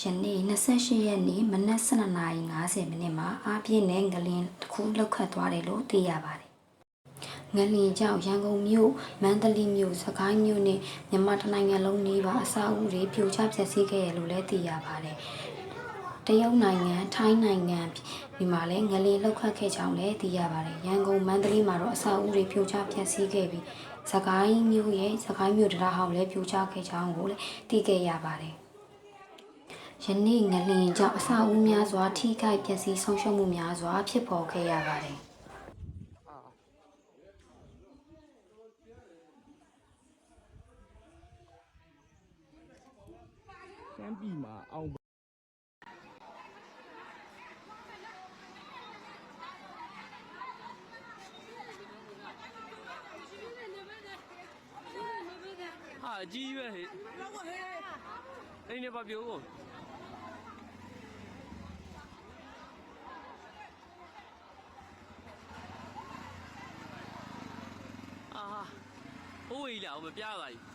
ယနေ့28ရက်နေ့မနက်12:50မိနစ်မှာအားပြင်းနဲ့ငလင်တစ်ခုလောက်ခတ်သွားတယ်လို့သိရပါတယ်။ငလင်ကြောင့်ရန်ကုန်မြို့မန္တလေးမြို့စကိုင်းမြို့နဲ့မြန်မာတိုင်းနိုင်ငံလုံးနီးပါးအဆောက်အဦတွေပြိုကျပျက်စီးခဲ့ရလို့လည်းသိရပါတယ်။တရုတ်နိုင်ငံထိုင်းနိုင်ငံဒီမှာလည်းငလင်လောက်ခတ်ခဲ့ကြောင်းလည်းသိရပါတယ်။ရန်ကုန်မန္တလေးမှာတော့အဆောက်အဦတွေပြိုကျပျက်စီးခဲ့ပြီးစကိုင်းမြို့တရားဟောင်းလည်းပြိုကျခဲ့ကြောင်းကိုလည်းသိခဲ့ရပါတယ်။ယနေ့ငလင်ကြောင့်အဆောက်အဦများစွာထိခိုက်ပျက်စီးဆုံးရှုံးမှုများစွာဖြစ်ပေါ်ခဲ့ရပါတယ်။ရှမ်းပြည်မှာအောင်ဟာအကြီးပဲဟဲ့အိမ်နေပါပြောကုန်အာဟိုးဝေးလာအောင်မပြပါဘူး